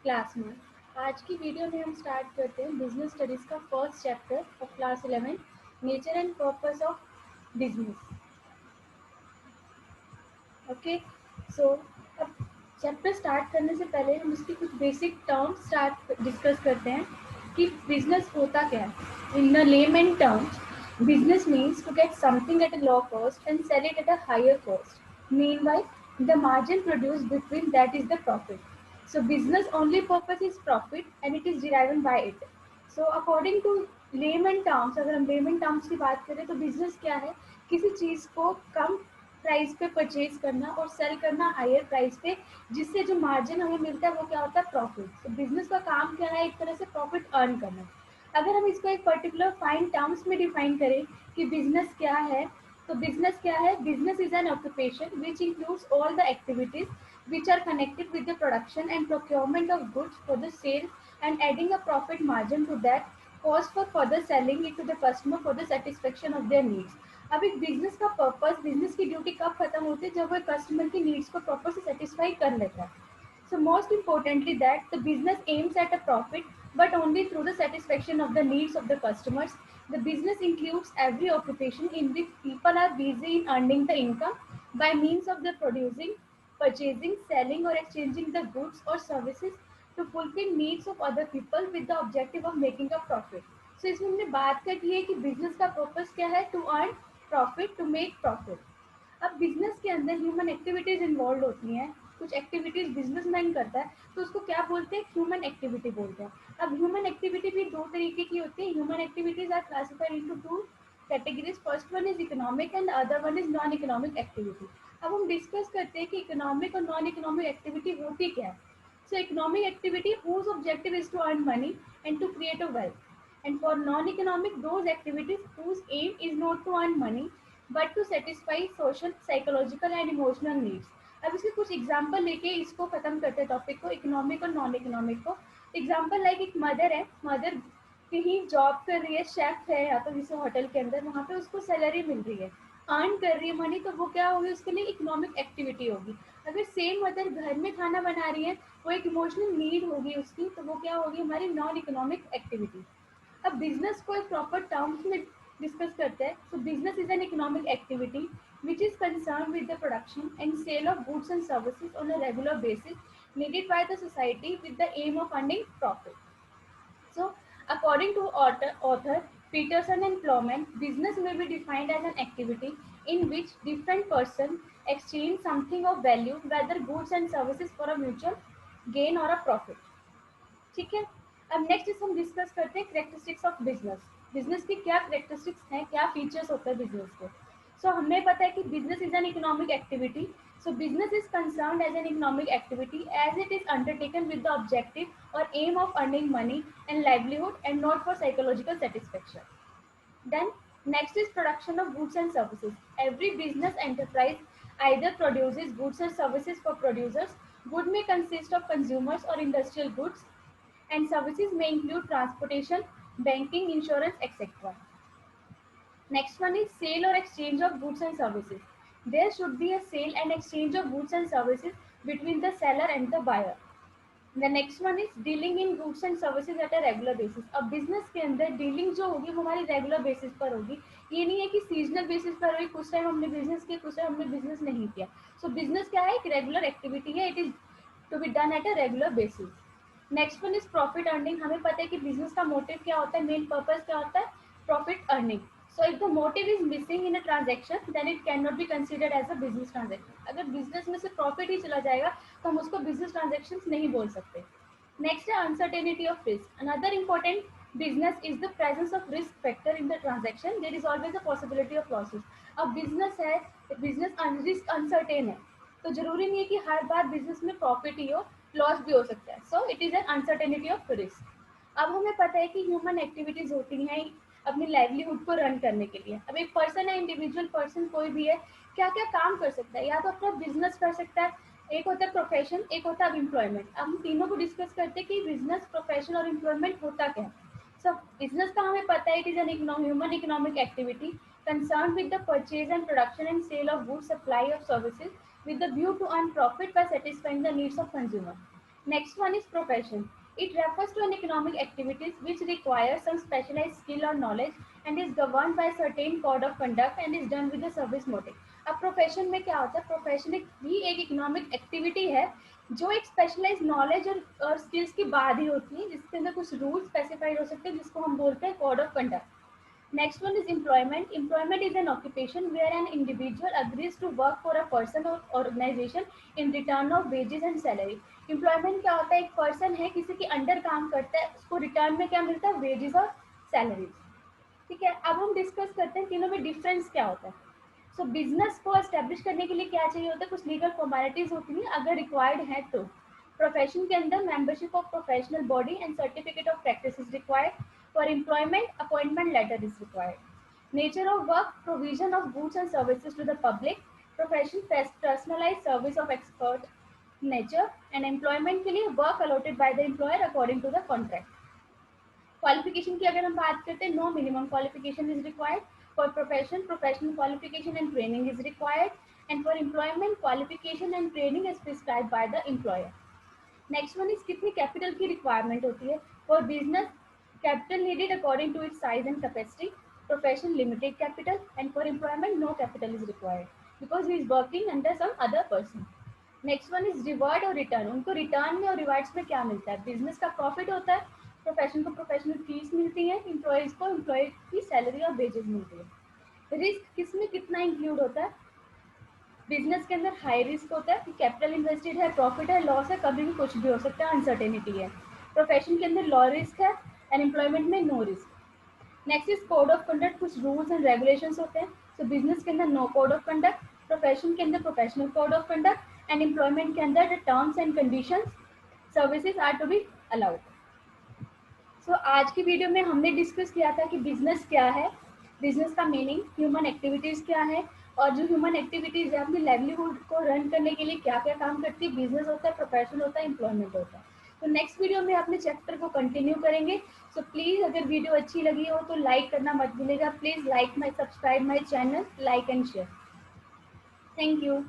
Class में। आज की वीडियो में हम स्टार्ट करते हैं बिजनेस स्टडीज का first chapter of class 11, nature and purpose of business. Okay, so अब चैप्टर स्टार्ट करने से पहले हम इसकी कुछ बेसिक टर्म्स स्टार्ट डिस्कस करते हैं कि बिजनेस होता क्या है। In the lemon terms, business means to get something at a low cost and sell it at a higher cost. Meanwhile, the margin produced between that is the profit. So business only purpose is profit and it is derived by it. So according to layman terms, अगर हम layman terms की बात करें तो business क्या है? किसी चीज को कम प्राइस पे परचेज करना और सेल करना हायर प्राइस पे, जिससे जो मार्जिन हमें मिलता है वो क्या होता है? प्रॉफिट। तो बिजनेस का काम क्या है? एक तरह से प्रॉफिट अर्न करना। अगर हम इसको एक पर्टिकुलर फाइन टर्म्स में डिफाइन करें कि बिजनेस क्या है, तो बिजनेस क्या है? Business is an occupation which includes all the activities which are connected with the production and procurement of goods for the sale and adding a profit margin to that cost for further selling it to the customer for the satisfaction of their needs. अब एक business का purpose, business की duty कब खत्म होती है? जब वो कस्टमर की नीड्स को प्रॉपर से सेटिस्फाई कर लेता है। So most importantly that the business aims at a profit but only through the satisfaction of the needs of the customers. The business includes every occupation in which people are busy in earning the income by means of the producing, purchasing, selling or exchanging the goods or services to fulfill needs of other people with the objective of making a profit. So इसमें हमने बात करी है कि business का purpose क्या है? To earn profit, to make profit. अब बिजनेस के अंदर ह्यूमन एक्टिविटीज इन्वॉल्व होती हैं। कुछ एक्टिविटीज बिजनेसमैन करता है तो उसको क्या बोलते हैं? ह्यूमन एक्टिविटी बोलते हैं। अब ह्यूमन एक्टिविटी भी दो तरीके की होती है। Human activities are classified into two categories. First one is economic and other one is non economic activity. अब हम डिस्कस करते हैं कि इकोनॉमिक और नॉन इकोनॉमिक एक्टिविटी होती क्या है। So economic activity whose objective is to earn money and to create a wealth. And for non-economic, those activities whose aim is not to earn money but to satisfy social, psychological and emotional needs. अब इसके कुछ example लेके इसको खत्म करते हैं topic को, economic और नॉन इकोनॉमिक को। एग्जाम्पल लाइक एक मदर है, मदर कहीं जॉब कर रही है, शेफ है या तो किसी होटल के अंदर, वहाँ पे उसको सैलरी मिल रही है, अर्न कर रही है मनी, तो वो क्या होगी? उसके लिए इकोनॉमिक एक्टिविटी होगी। अगर सेम मदर घर में खाना बना रही है, वो एक इमोशनल नीड होगी उसकी, तो वो क्या होगी? हमारी नॉन इकोनॉमिक एक्टिविटी। अब बिजनेस को एक प्रॉपर टर्म्स में डिस्कस करते हैं। So business is an economic activity which is concerned with the production and sale of goods and services on a regular basis needed by the society with the aim of earning profit. So, according to author Peterson and Plowman, business may be defined as an activity in which different persons exchange something of value, whether goods and services, for a mutual gain or a profit. ठीक है। अब next हम discuss करते हैं characteristics of business. Business की क्या characteristics हैं, क्या फीचर्स होते हैं बिजनेस के। सो हमें पता है कि business is an economic activity. So business is concerned as an economic activity as it is undertaken with the objective or aim of earning money and livelihood and not for psychological satisfaction. Then next is production of goods and services. Every business enterprise either produces goods or services for producers. Good may consist of consumers or industrial goods, and services may include transportation, banking, insurance, etc. Next one is sale or exchange of goods and services. There should be a sale and exchange of goods and services between the seller and the buyer. The next one is dealing in goods and services at a regular basis. अब business के अंदर dealing जो होगी वो हमारी regular basis पर होगी। ये नहीं है कि सीजनल बेसिस पर होगी, कुछ टाइम हमने बिजनेस किया, कुछ टाइम हमने बिजनेस नहीं किया। सो बिजनेस क्या है? एक रेगुलर एक्टिविटी है, it is to be done at a regular basis. Next one is profit earning. हमें पता है कि बिजनेस का मोटिव क्या होता है, मेन पर्पज क्या होता है? Profit earning. So if the motive is missing in a transaction then it can not be considered as a business transaction. अगर बिजनेस में से प्रॉफिट ही चला जाएगा तो हम उसको बिजनेस ट्रांजेक्शन नहीं बोल सकते। नेक्स्ट है uncertainty of risk. Another important business is the presence of risk factor in the transaction. There is always a possibility of losses. अब बिजनेस है, बिजनेस रिस्क अनसर्टेन है, तो जरूरी नहीं है कि हर बार बिजनेस में प्रॉफिट ही हो, लॉस भी हो सकता है। So it is an uncertainty of risk. अब हमें पता है कि ह्यूमन एक्टिविटीज होती हैं अपनी लाइवलीहुड को रन करने के लिए। अब एक पर्सन है, इंडिविजुअल पर्सन कोई भी है, क्या क्या काम कर सकता है? या तो अपना बिजनेस कर सकता है, एक होता है प्रोफेशन, एक होता है एम्प्लॉयमेंट। अब हम तीनों को डिस्कस करते हैं कि बिजनेस, प्रोफेशन और एम्प्लॉयमेंट होता क्या है। सब बिजनेस का हमें पता है it is an human economic activity concerned with the purchase and production and sale of goods, supply of services with the view to earn profit by satisfying the needs of consumer. Next one is profession. It refers to an economic activities which require some specialized skill or knowledge and is governed by a certain code of conduct and is done with a service motive. अब profession में क्या होता है, profession भी एक economic activity है जो एक स्पेशलाइज नॉलेज और स्किल्स की बाद ही होती है, जिसके अंदर कुछ रूल स्पेसिफाइड हो सकते हैं जिसको हम बोलते हैं code of conduct. Next one is employment. Employment is an occupation where an individual agrees to work for a person or organization in return of wages and salary. Employment क्या होता है, एक पर्सन है किसी के अंडर काम करता है, उसको रिटर्न में क्या मिलता है, वेजेस और सैलरीज. ठीक है, अब हम डिस्कस करते हैं तीनों में डिफरेंस क्या होता है. सो बिजनेस को एस्टेब्लिश करने के लिए क्या चाहिए होता है, कुछ लीगल फॉर्मेलिटीज होती हैं अगर रिक्वायर्ड है तो. प्रोफेशन के अंदर membership of professional body and certificate of practice is required. For employment appointment letter is required. Nature of work provision of goods and services to the public. Profession personalize service of expert nature. And employment के लिए work allotted by the employer according to the contract. Qualification की अगर हम बात करते हैं, no minimum qualification is required. For profession, professional qualification and training is required, and for employment, qualification and training is prescribed by the employer. Next one is कितनी capital की requirement होती है. For business, capital needed according to its size and capacity. Profession, limited capital, and for employment, no capital is required because he is working under some other person. Next one is reward और return. उनको return में और rewards में क्या मिलता है, business का profit होता है, प्रोफेशन को प्रोफेशनल फीस मिलती है, एम्प्लॉयज को एम्प्लॉय की सैलरी और वेजेस मिलती है. रिस्क किसमें कितना इंक्लूड होता है, बिजनेस के अंदर हाई रिस्क होता है, कैपिटल इन्वेस्टेड है, प्रॉफिट है, लॉस है, कभी भी कुछ भी हो सकता है, अनसर्टेनिटी है. प्रोफेशन के अंदर लॉ रिस्क है एंड एम्प्लॉयमेंट में no risk. Next is code of conduct, कुछ रूल्स एंड रेगुलेशंस होते हैं. सो बिजनेस के अंदर no code of conduct, profession के अंदर professional code of conduct and employment के अंदर the terms and conditions services are to be allowed. So आज की वीडियो में हमने डिस्कस किया था कि बिजनेस क्या है, बिजनेस का मीनिंग, ह्यूमन एक्टिविटीज़ क्या है, और जो ह्यूमन एक्टिविटीज़ है अपनी लाइवलीहुड को रन करने के लिए क्या क्या काम करती है. बिजनेस होता है, प्रोफेशन होता है, एम्प्लॉयमेंट होता है. तो नेक्स्ट वीडियो में अपने चैप्टर को कंटिन्यू करेंगे. सो प्लीज़ अगर वीडियो अच्छी लगी हो तो लाइक करना मत भूलिएगा. Please like my subscribe my channel, like and share. Thank you.